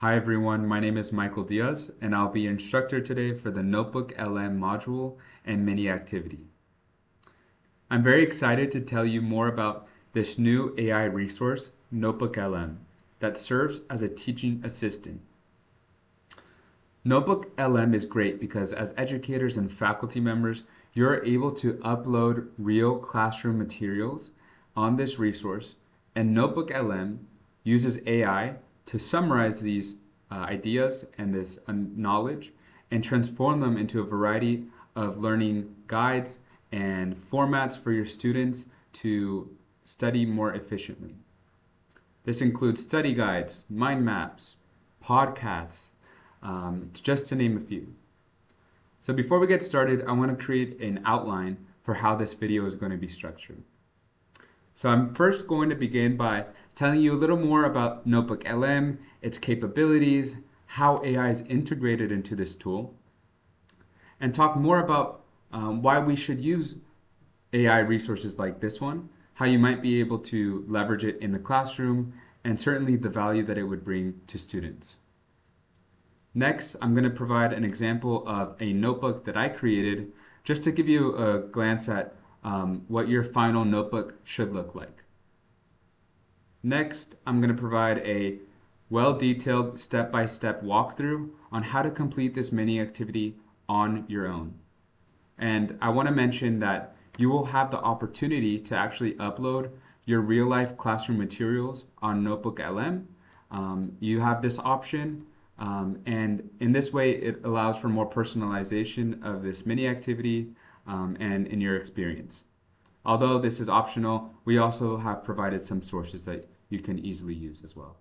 Hi everyone, my name is Michael Diaz, and I'll be your instructor today for the NotebookLM module and mini activity. I'm very excited to tell you more about this new AI resource, NotebookLM, that serves as a teaching assistant. NotebookLM is great because as educators and faculty members, you're able to upload real classroom materials on this resource, and NotebookLM uses AI to summarize these ideas and this knowledge and transform them into a variety of learning guides and formats for your students to study more efficiently. This includes study guides, mind maps, podcasts, just to name a few. So before we get started, I want to create an outline for how this video is going to be structured. So I'm first going to begin by telling you a little more about NotebookLM, its capabilities, how AI is integrated into this tool, and talk more about why we should use AI resources like this one, how you might be able to leverage it in the classroom, and certainly the value that it would bring to students. Next, I'm going to provide an example of a notebook that I created just to give you a glance at what your final notebook should look like. Next, I'm going to provide a well-detailed step-by-step walkthrough on how to complete this mini activity on your own. And I want to mention that you will have the opportunity to actually upload your real-life classroom materials on NotebookLM. You have this option. And in this way, it allows for more personalization of this mini activity and in your experience. Although this is optional, we also have provided some sources that you can easily use as well.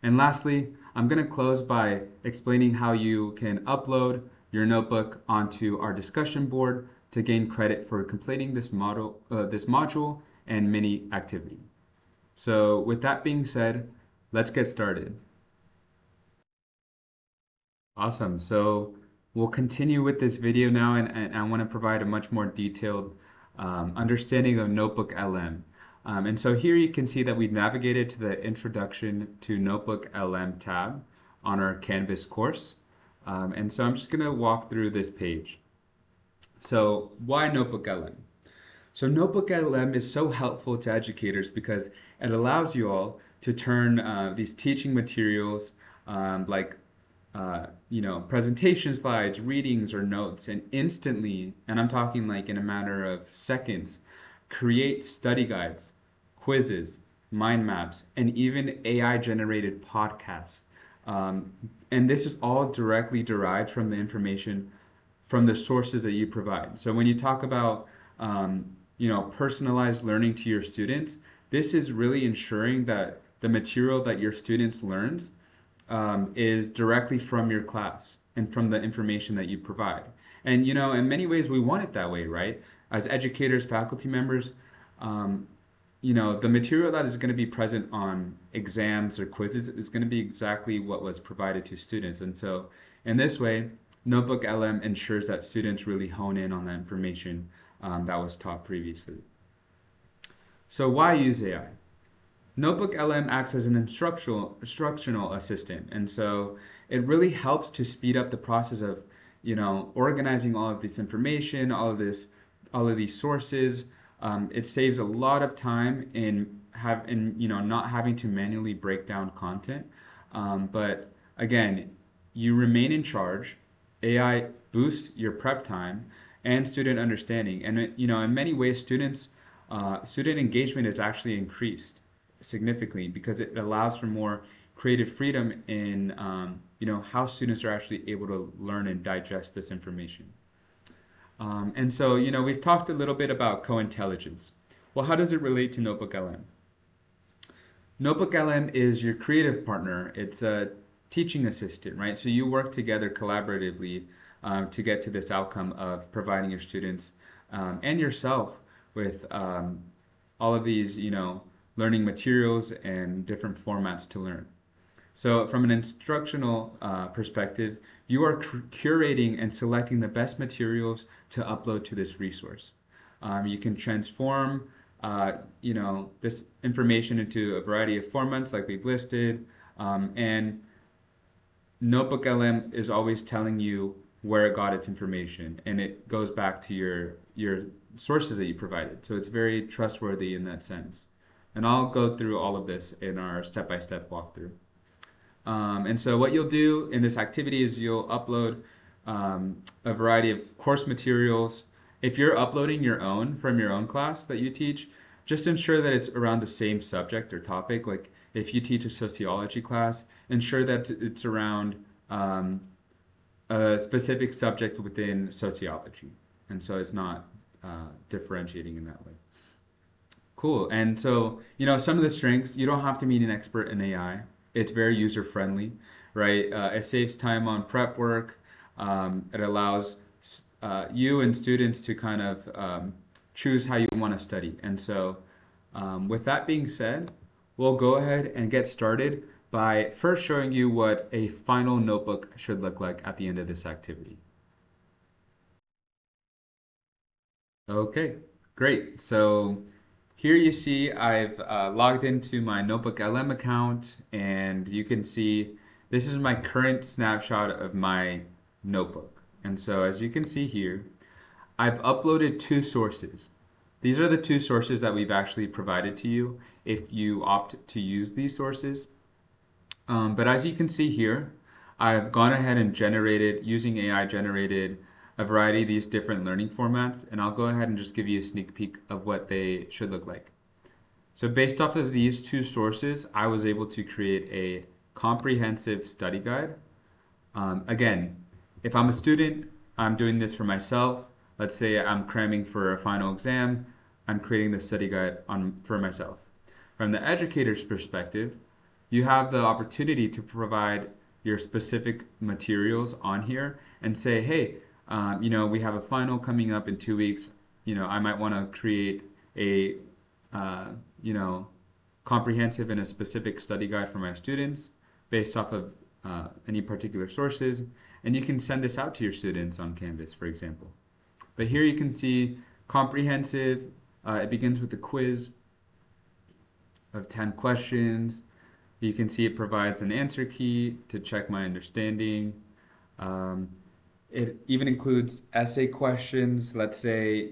And lastly, I'm going to close by explaining how you can upload your notebook onto our discussion board to gain credit for completing this module and mini activity. So with that being said, let's get started. Awesome. So we'll continue with this video now, and I want to provide a much more detailed understanding of NotebookLM. And so here you can see that we've navigated to the Introduction to NotebookLM tab on our Canvas course. And so I'm just going to walk through this page. So why NotebookLM? So NotebookLM is so helpful to educators because it allows you all to turn these teaching materials like presentation slides, readings, or notes, and instantly, and I'm talking like in a matter of seconds, create study guides, quizzes, mind maps, and even AI-generated podcasts. And this is all directly derived from the information from the sources that you provide. So when you talk about personalized learning to your students, this is really ensuring that the material that your students learns is directly from your class and from the information that you provide. And in many ways we want it that way, right? As educators, faculty members, the material that is going to be present on exams or quizzes is going to be exactly what was provided to students. And so in this way, NotebookLM ensures that students really hone in on the information that was taught previously. So why use AI? NotebookLM acts as an instructional assistant, and so it really helps to speed up the process of, organizing all of this information, all of these sources. It saves a lot of time in not having to manually break down content. But again, you remain in charge. AI boosts your prep time and student understanding, and in many ways, student engagement is actually increased significantly because it allows for more creative freedom in how students are actually able to learn and digest this information. And so we've talked a little bit about co-intelligence. Well, how does it relate to NotebookLM? NotebookLM is your creative partner. It's a teaching assistant, right? So you work together collaboratively to get to this outcome of providing your students and yourself with all of these, learning materials and different formats to learn. So from an instructional perspective, you are curating and selecting the best materials to upload to this resource. You can transform this information into a variety of formats like we've listed, and NotebookLM is always telling you where it got its information, and it goes back to your sources that you provided. So it's very trustworthy in that sense. And I'll go through all of this in our step-by-step walkthrough. And so what you'll do in this activity is you'll upload a variety of course materials. If you're uploading your own from your own class that you teach, just ensure that it's around the same subject or topic. Like if you teach a sociology class, ensure that it's around a specific subject within sociology. And so it's not differentiating in that way. Cool. And so, some of the strengths, you don't have to be an expert in AI. It's very user friendly, right? It saves time on prep work. It allows you and students to kind of choose how you want to study. And so, with that being said, we'll go ahead and get started by first showing you what a final notebook should look like at the end of this activity. Okay, great. So here you see I've logged into my NotebookLM account, and you can see this is my current snapshot of my notebook. And so as you can see here, I've uploaded two sources. These are the two sources that we've actually provided to you if you opt to use these sources. But as you can see here, I've gone ahead and generated, using AI generated a variety of these different learning formats, and I'll go ahead and just give you a sneak peek of what they should look like. So based off of these two sources, I was able to create a comprehensive study guide. Again, if I'm a student, I'm doing this for myself. Let's say I'm cramming for a final exam, I'm creating the study guide for myself. From the educator's perspective, you have the opportunity to provide your specific materials on here and say, hey, we have a final coming up in 2 weeks. I might want to create a, comprehensive and a specific study guide for my students based off of any particular sources. And you can send this out to your students on Canvas, for example. But here you can see comprehensive. It begins with a quiz of 10 questions. You can see it provides an answer key to check my understanding. It even includes essay questions. Let's say,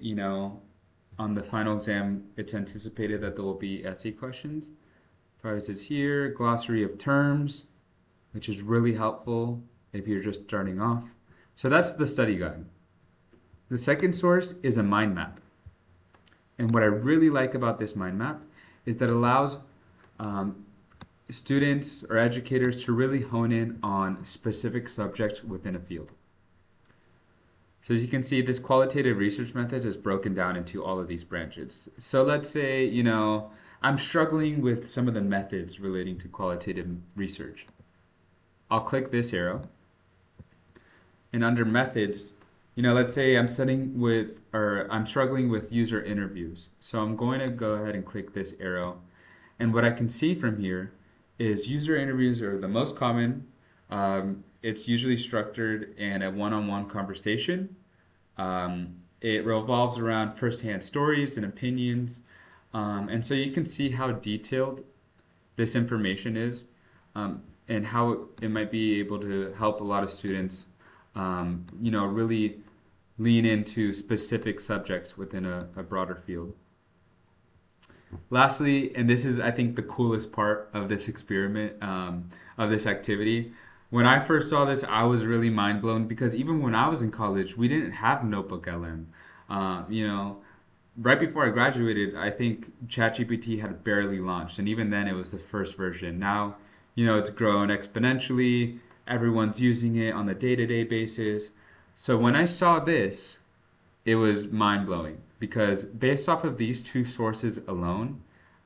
on the final exam, it's anticipated that there will be essay questions. Prizes here, glossary of terms, which is really helpful if you're just starting off. So that's the study guide. The second source is a mind map. And what I really like about this mind map is that it allows students or educators to really hone in on specific subjects within a field. So as you can see, this qualitative research method is broken down into all of these branches. So let's say, I'm struggling with some of the methods relating to qualitative research. I'll click this arrow, and under methods, let's say I'm struggling with user interviews. So I'm going to go ahead and click this arrow. And what I can see from here is user interviews are the most common. It's usually structured in a one-on-one conversation. It revolves around firsthand stories and opinions. And so you can see how detailed this information is, and how it might be able to help a lot of students, really lean into specific subjects within a broader field. Lastly, and this is, I think, the coolest part of this experiment, of this activity. When I first saw this, I was really mind blown because even when I was in college, we didn't have NotebookLM. Right before I graduated, I think ChatGPT had barely launched, and even then it was the first version. Now, it's grown exponentially. Everyone's using it on the day-to-day basis. So when I saw this, it was mind-blowing because based off of these two sources alone,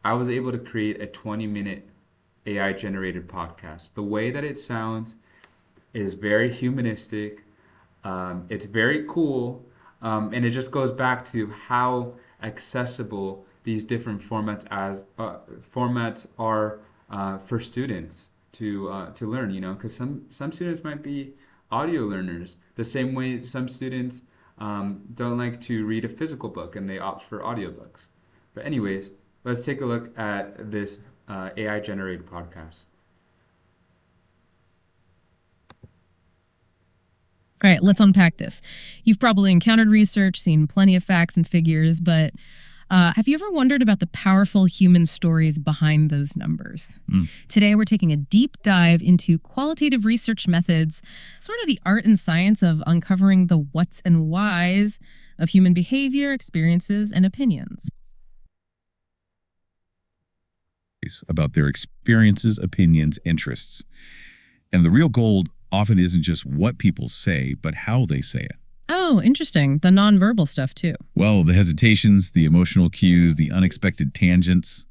I was able to create a 20-minute AI-generated podcast. The way that it sounds is very humanistic. It's very cool, and it just goes back to how accessible these different formats are for students to learn. Because some students might be audio learners, the same way some students don't like to read a physical book and they opt for audiobooks. But anyways, let's take a look at this AI generated podcast. All right, let's unpack this. You've probably encountered research, seen plenty of facts and figures, but have you ever wondered about the powerful human stories behind those numbers? Today, we're taking a deep dive into qualitative research methods, sort of the art and science of uncovering the what's and whys of human behavior, experiences, and opinions. About their experiences, opinions, interests. And the real gold often isn't just what people say, but how they say it. Oh, interesting. The nonverbal stuff, too. Well, the hesitations, the emotional cues, the unexpected tangents,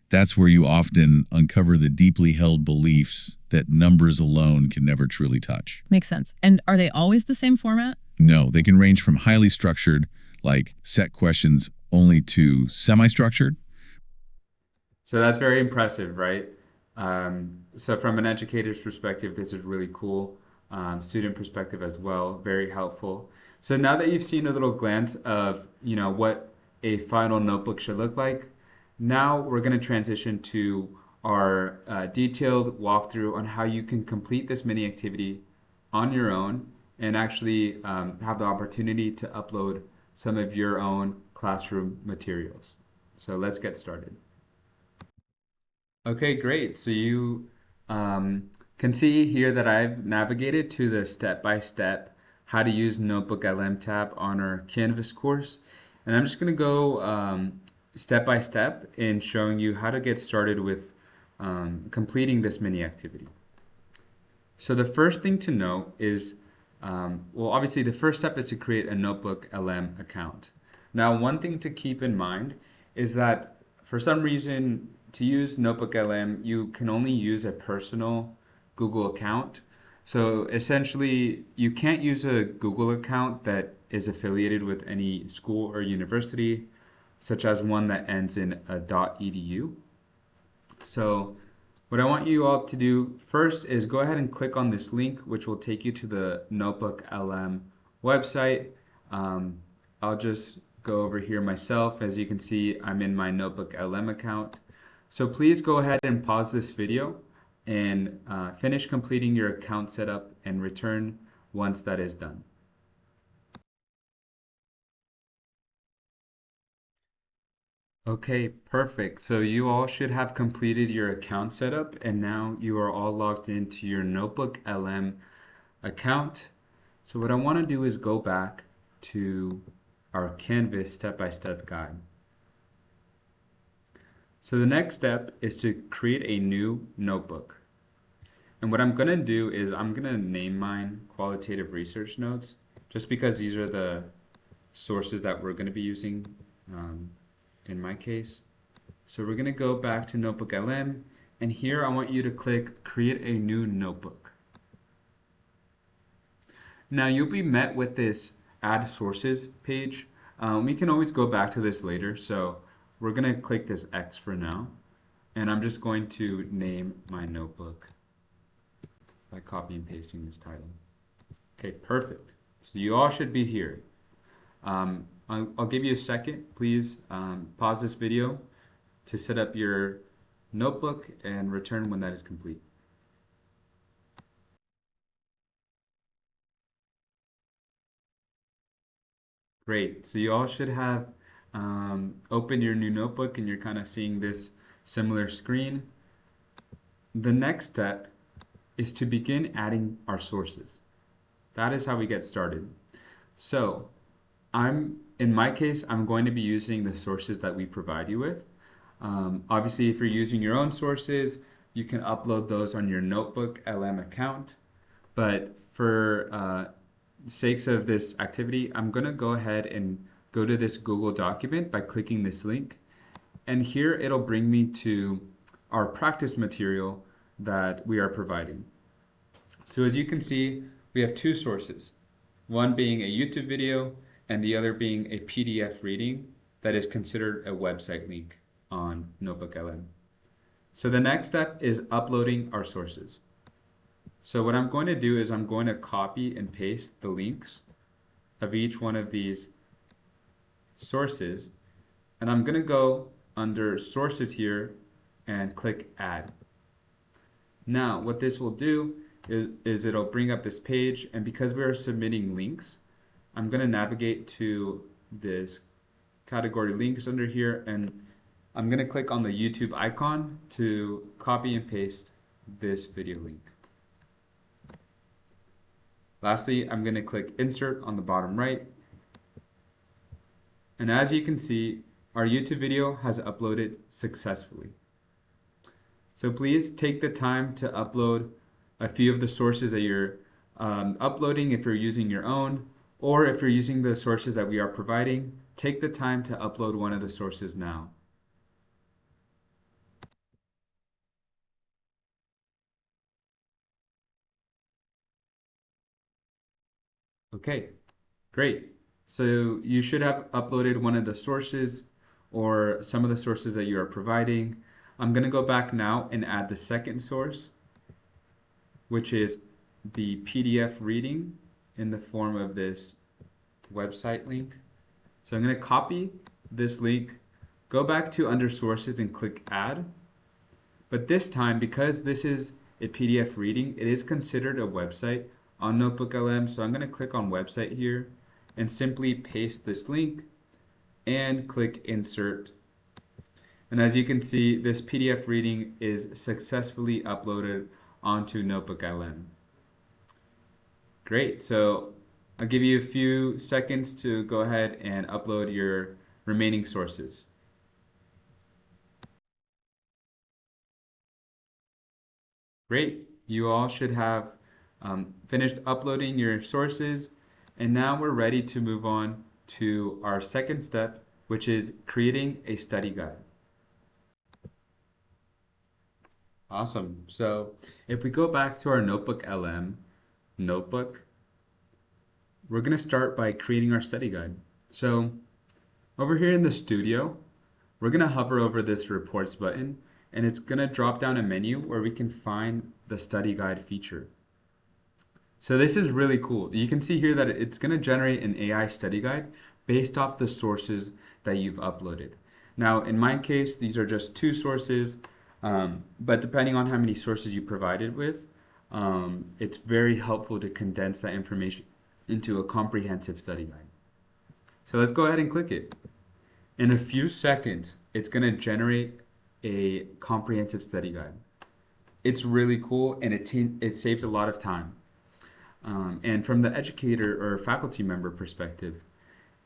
that's where you often uncover the deeply held beliefs that numbers alone can never truly touch. Makes sense. And are they always the same format? No, they can range from highly structured, like set questions, only to semi-structured. So that's very impressive, right? So from an educator's perspective, this is really cool. Student perspective as well, very helpful. So now that you've seen a little glance of, what a final notebook should look like, now we're going to transition to our detailed walkthrough on how you can complete this mini activity on your own and actually have the opportunity to upload some of your own classroom materials. So let's get started. Okay, great. So you can see here that I've navigated to the step-by-step how to use NotebookLM tab on our Canvas course. And I'm just going to go step by step in showing you how to get started with completing this mini activity. So the first thing to know is, well, obviously the first step is to create a NotebookLM account. Now, one thing to keep in mind is that for some reason, to use NotebookLM, you can only use a personal Google account. So essentially, you can't use a Google account that is affiliated with any school or university, such as one that ends in a .edu. So what I want you all to do first is go ahead and click on this link, which will take you to the NotebookLM website. I'll just go over here myself. As you can see, I'm in my NotebookLM account. So please go ahead and pause this video and finish completing your account setup and return once that is done. Okay, perfect. So you all should have completed your account setup and now you are all logged into your NotebookLM account. So what I want to do is go back to our Canvas step-by-step guide. So the next step is to create a new notebook. And what I'm going to do is I'm going to name mine qualitative research notes just because these are the sources that we're going to be using in my case. So we're going to go back to NotebookLM and here I want you to click create a new notebook. Now you'll be met with this add sources page. We can always go back to this later, so we're going to click this X for now and I'm just going to name my notebook by copy and pasting this title. Okay, perfect. So you all should be here. I'll give you a second. Please pause this video to set up your notebook and return when that is complete. Great. So you all should have opened your new notebook and you're kind of seeing this similar screen. The next step is to begin adding our sources. That is how we get started. So in my case, I'm going to be using the sources that we provide you with. Obviously, if you're using your own sources, you can upload those on your NotebookLM account. But for sakes of this activity, I'm going to go ahead and go to this Google document by clicking this link. And here it'll bring me to our practice material that we are providing. So as you can see, we have two sources, one being a YouTube video and the other being a PDF reading that is considered a website link on NotebookLM. So the next step is uploading our sources. So what I'm going to do is I'm going to copy and paste the links of each one of these sources, and I'm going to go under sources here and click add. Now what this will do is it'll bring up this page, and because we are submitting links, I'm going to navigate to this category links under here, and I'm going to click on the YouTube icon to copy and paste this video link. Lastly, I'm going to click insert on the bottom right. And as you can see, our YouTube video has uploaded successfully. So please take the time to upload a few of the sources that you're uploading if you're using your own, or if you're using the sources that we are providing, take the time to upload one of the sources now. Okay, great. So you should have uploaded one of the sources or some of the sources that you are providing. I'm going to go back now and add the second source, which is the PDF reading in the form of this website link. So I'm going to copy this link, go back to under sources and click add. But this time, because this is a PDF reading, it is considered a website on NotebookLM. So I'm going to click on website here and simply paste this link and click insert. And as you can see, this PDF reading is successfully uploaded onto NotebookLM. Great, so I'll give you a few seconds to go ahead and upload your remaining sources. Great, you all should have finished uploading your sources, and now we're ready to move on to our second step, which is creating a study guide. Awesome. So if we go back to our NotebookLM notebook, we're going to start by creating our study guide. So over here in the studio, we're going to hover over this reports button, and it's going to drop down a menu where we can find the study guide feature. So this is really cool. You can see here that it's going to generate an AI study guide based off the sources that you've uploaded. Now, in my case, these are just two sources, but depending on how many sources you provided with, it's very helpful to condense that information into a comprehensive study guide. So let's go ahead and click it. In a few seconds, it's going to generate a comprehensive study guide. It's really cool, and it saves a lot of time. And from the educator or faculty member perspective,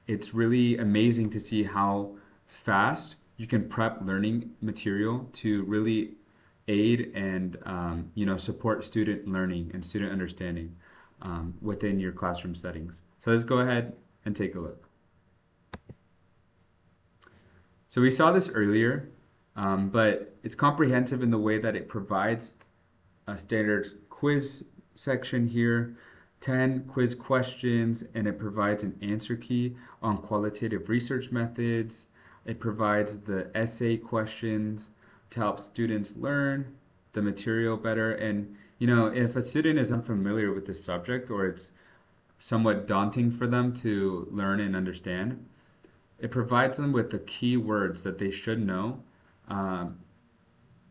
it's really amazing to see how fast you can prep learning material to really aid and support student learning and student understanding within your classroom settings. So let's go ahead and take a look. So we saw this earlier, but it's comprehensive in the way that it provides a standard quiz section here, 10 quiz questions, and it provides an answer key on qualitative research methods. It provides the essay questions to help students learn the material better. And if a student is unfamiliar with this subject, or it's somewhat daunting for them to learn and understand, it provides them with the key words that they should know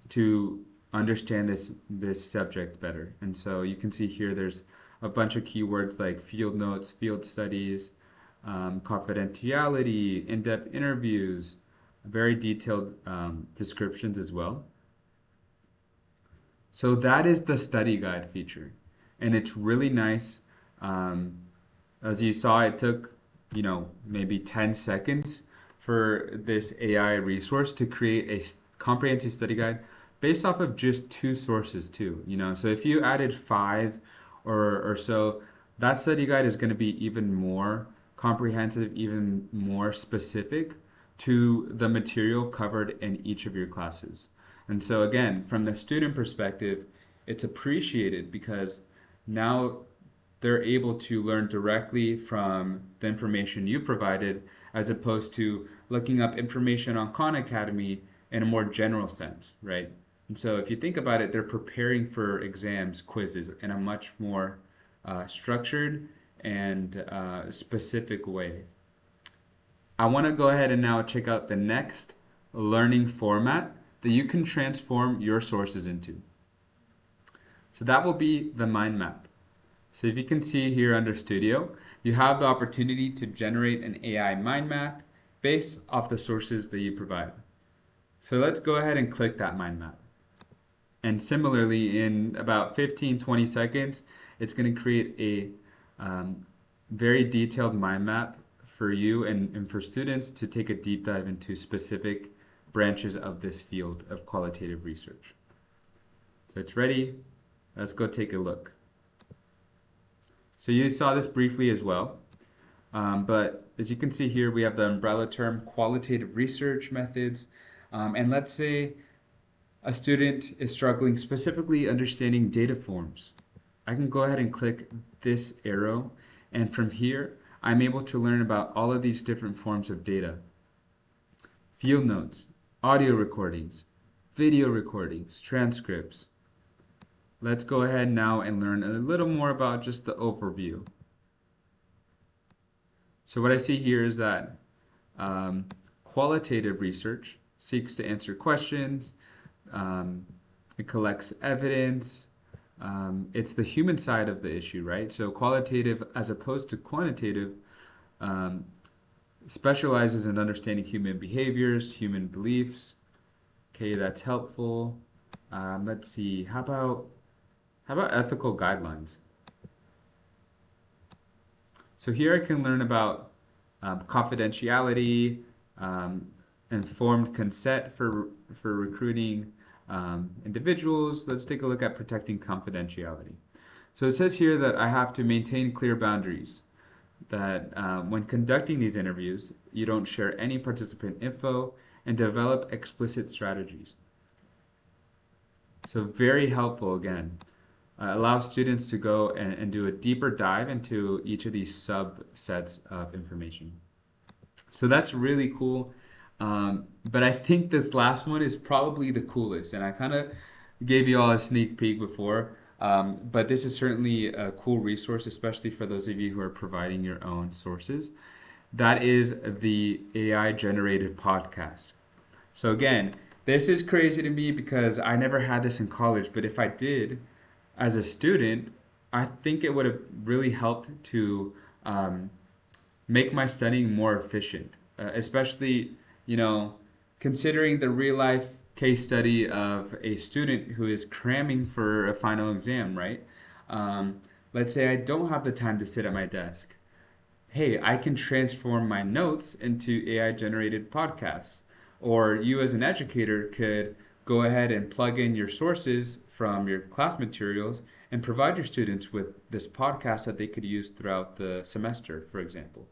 to understand this subject better. And so you can see here there's a bunch of keywords like field notes, field studies, confidentiality, in-depth interviews, very detailed descriptions as well. So that is the study guide feature, and it's really nice. As you saw, it took maybe 10 seconds for this AI resource to create a comprehensive study guide based off of just two sources too. So if you added 5 or so, that study guide is going to be even more comprehensive, even more specific to the material covered in each of your classes. And so again, from the student perspective, it's appreciated because now they're able to learn directly from the information you provided, as opposed to looking up information on Khan Academy in a more general sense, right? And so if you think about it, they're preparing for exams, quizzes in a much more structured and specific way. I want to go ahead and now check out the next learning format that you can transform your sources into. So that will be the mind map. So if you can see here under Studio, you have the opportunity to generate an AI mind map based off the sources that you provide. So let's go ahead and click that mind map. And similarly, in about 15-20 seconds, it's going to create a very detailed mind map for you and for students to take a deep dive into specific branches of this field of qualitative research. So it's ready. Let's go take a look. So you saw this briefly as well, but as you can see here, we have the umbrella term qualitative research methods. And let's say a student is struggling specifically understanding data forms. I can go ahead and click this arrow, and from here, I'm able to learn about all of these different forms of data. Field notes, audio recordings, video recordings, transcripts. Let's go ahead now and learn a little more about just the overview. So what I see here is that qualitative research seeks to answer questions, it collects evidence, it's the human side of the issue, right? So qualitative, as opposed to quantitative, specializes in understanding human behaviors, human beliefs. Okay, that's helpful. Let's see, how about ethical guidelines? So here I can learn about confidentiality, informed consent for recruiting individuals. Let's take a look at protecting confidentiality. So it says here that I have to maintain clear boundaries, that when conducting these interviews, you don't share any participant info and develop explicit strategies. So very helpful again. Allow students to go and do a deeper dive into each of these subsets of information. So that's really cool. But I think this last one is probably the coolest, and I kind of gave you all a sneak peek before, but this is certainly a cool resource, especially for those of you who are providing your own sources. That is the AI generated podcast. So again, this is crazy to me because I never had this in college, but if I did, as a student, I think it would have really helped to make my studying more efficient, especially, considering the real life case study of a student who is cramming for a final exam, right? Let's say I don't have the time to sit at my desk. Hey, I can transform my notes into AI generated podcasts. Or you as an educator could go ahead and plug in your sources from your class materials and provide your students with this podcast that they could use throughout the semester, for example.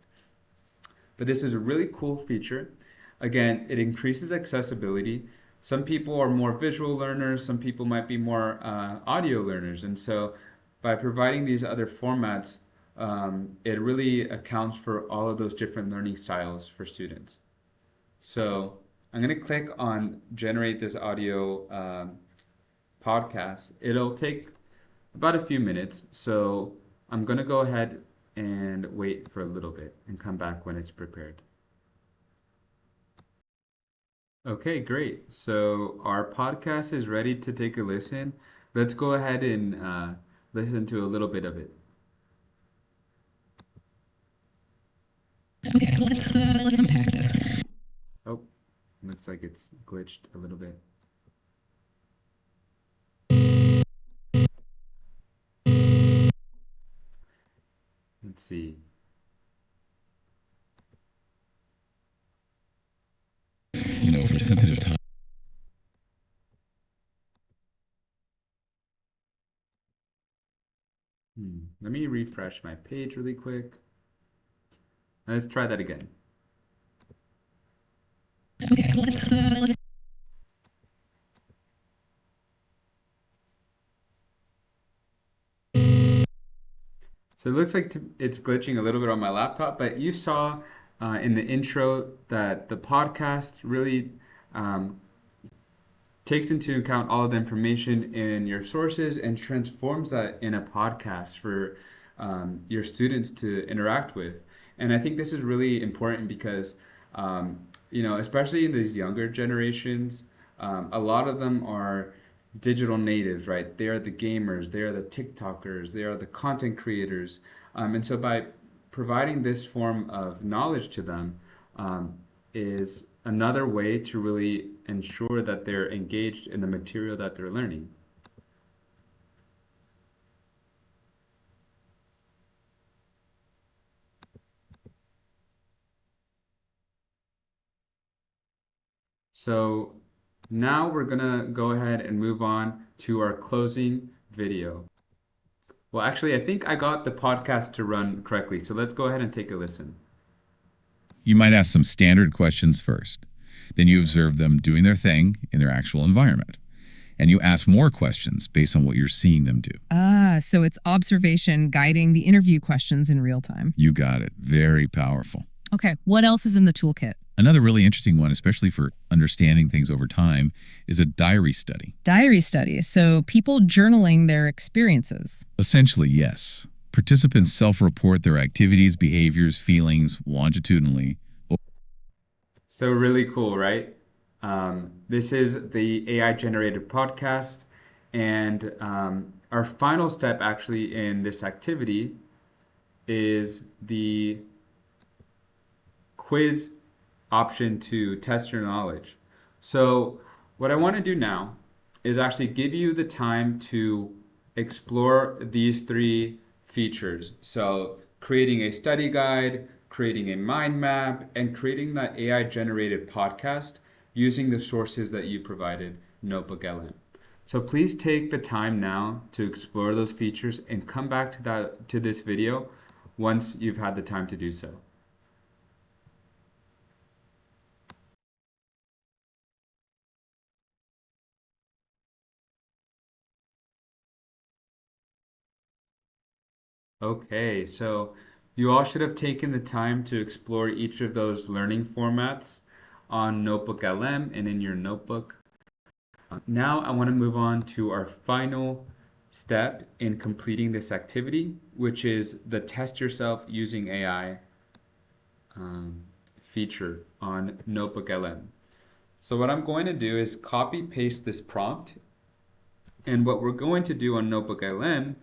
But this is a really cool feature. Again, it increases accessibility. Some people are more visual learners, some people might be more audio learners. And so by providing these other formats, it really accounts for all of those different learning styles for students. So I'm going to click on generate this audio podcast. It'll take about a few minutes, so I'm going to go ahead and wait for a little bit and come back when it's prepared. Okay, great. So our podcast is ready to take a listen. Let's go ahead and listen to a little bit of it. Okay, let's unpack this. Oh, looks like it's glitched a little bit. Let's see. For sensitive time. Let me refresh my page really quick. Let's try that again. Okay, let's So it looks like it's glitching a little bit on my laptop, but you saw in the intro that the podcast really takes into account all of the information in your sources and transforms that in a podcast for your students to interact with. And I think this is really important because, especially in these younger generations, a lot of them are digital natives, right? They are the gamers, they are the TikTokers, they are the content creators. And so by providing this form of knowledge to them is another way to really ensure that they're engaged in the material that they're learning. So now we're gonna go ahead and move on to our closing video. Well, actually, I think I got the podcast to run correctly, so let's go ahead and take a listen. You might ask some standard questions first. Then you observe them doing their thing in their actual environment. And you ask more questions based on what you're seeing them do. Ah, so it's observation guiding the interview questions in real time. You got it. Very powerful. Okay, what else is in the toolkit? Another really interesting one, especially for understanding things over time, is a diary study. Diary studies, so people journaling their experiences. Essentially, yes. Participants self-report their activities, behaviors, feelings longitudinally. So really cool, right? This is the AI-generated podcast, and our final step actually in this activity is the quiz option to test your knowledge. So what I want to do now is actually give you the time to explore these three features. So creating a study guide, creating a mind map, and creating that AI generated podcast using the sources that you provided, NotebookLM. So please take the time now to explore those features and come back to this video once you've had the time to do so. Okay, so you all should have taken the time to explore each of those learning formats on NotebookLM and in your notebook. Now I want to move on to our final step in completing this activity, which is the test yourself using AI feature on NotebookLM. So what I'm going to do is copy paste this prompt, and what we're going to do on NotebookLM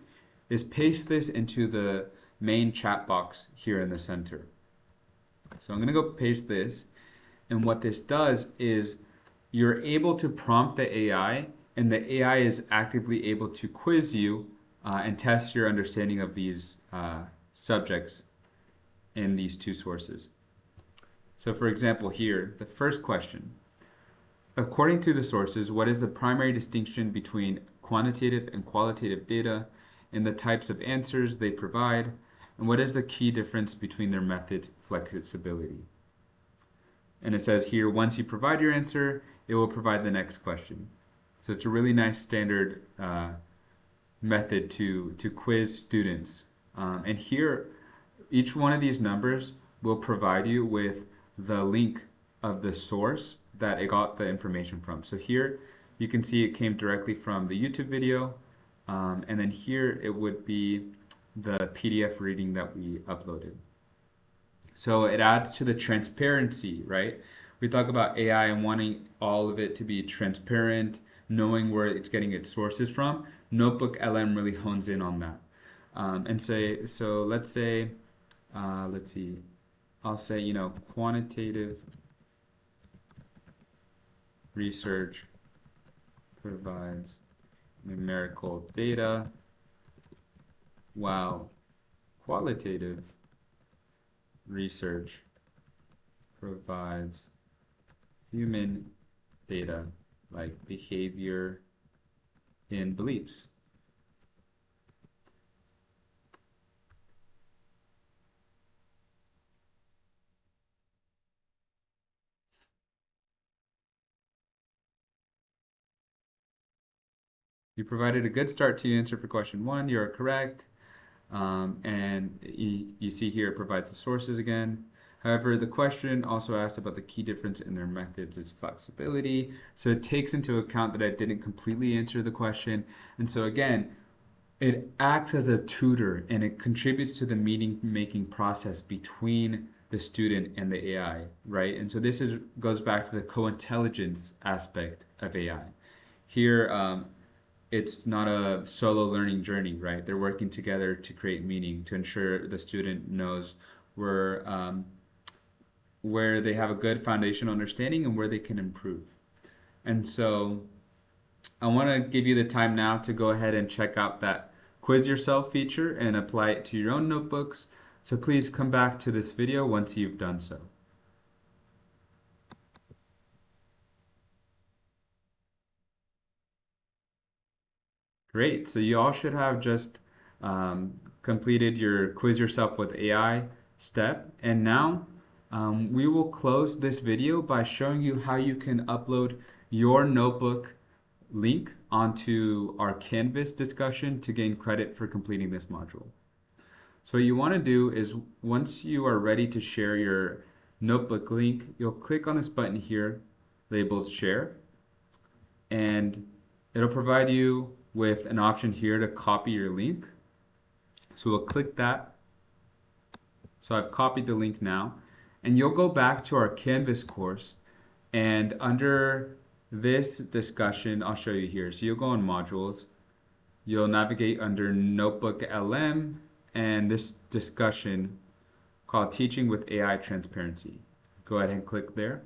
is paste this into the main chat box here in the center. So I'm going to go paste this, and what this does is you're able to prompt the AI, and the AI is actively able to quiz you and test your understanding of these subjects in these two sources. So for example here, the first question. According to the sources, what is the primary distinction between quantitative and qualitative data in the types of answers they provide, and what is the key difference between their method flexibility? And it says here, once you provide your answer, it will provide the next question. So it's a really nice standard method to quiz students. And here, each one of these numbers will provide you with the link of the source that it got the information from. So here, you can see it came directly from the YouTube video. And then here, it would be the PDF reading that we uploaded. So it adds to the transparency, right? We talk about AI and wanting all of it to be transparent, knowing where it's getting its sources from. NotebookLM really hones in on that. So let's say, let's see, I'll say, quantitative research provides numerical data, while qualitative research provides human data like behavior and beliefs. You provided a good start to your answer for question one. You are correct. And you see here it provides the sources again. However, the question also asked about the key difference in their methods is flexibility. So it takes into account that I didn't completely answer the question. And so again, it acts as a tutor and it contributes to the meaning making process between the student and the AI, right? And so goes back to the co-intelligence aspect of AI. Here, it's not a solo learning journey, right? They're working together to create meaning, to ensure the student knows where where they have a good foundational understanding and where they can improve. And so I want to give you the time now to go ahead and check out that quiz yourself feature and apply it to your own notebooks. So please come back to this video once you've done so. Great. So you all should have just completed your quiz yourself with AI step. And now we will close this video by showing you how you can upload your notebook link onto our Canvas discussion to gain credit for completing this module. So what you want to do is once you are ready to share your notebook link, you'll click on this button here labeled share, and it'll provide you with an option here to copy your link. So we'll click that. So I've copied the link now, and you'll go back to our Canvas course, and under this discussion, I'll show you here. So you'll go on modules, you'll navigate under NotebookLM, and this discussion called Teaching with AI Transparency. Go ahead and click there.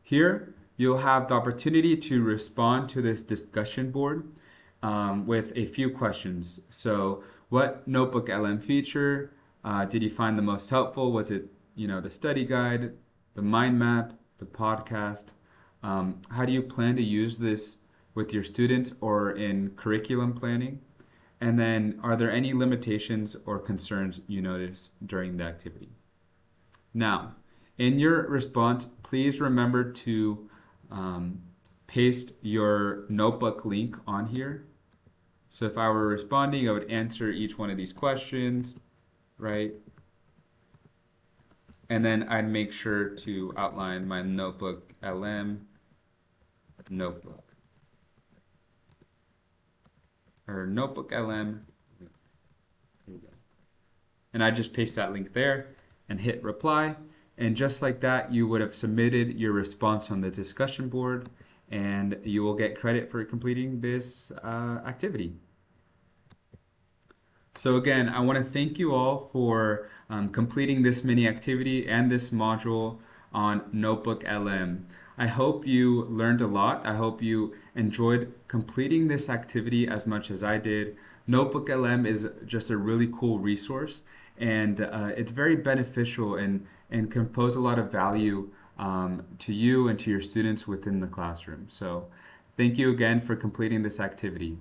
Here, you'll have the opportunity to respond to this discussion board with a few questions. So what NotebookLM feature did you find the most helpful? Was it, the study guide, the mind map, the podcast? How do you plan to use this with your students or in curriculum planning? And then are there any limitations or concerns you notice during the activity? Now, in your response, please remember to paste your notebook link on here. So if I were responding, I would answer each one of these questions, right? And then I'd make sure to outline my NotebookLM notebook. Or NotebookLM. Here we go. And I just paste that link there and hit reply. And just like that, you would have submitted your response on the discussion board, and you will get credit for completing this activity. So again, I want to thank you all for completing this mini activity and this module on NotebookLM. I hope you learned a lot. I hope you enjoyed completing this activity as much as I did. NotebookLM is just a really cool resource, and it's very beneficial and can pose a lot of value to you and to your students within the classroom. So thank you again for completing this activity.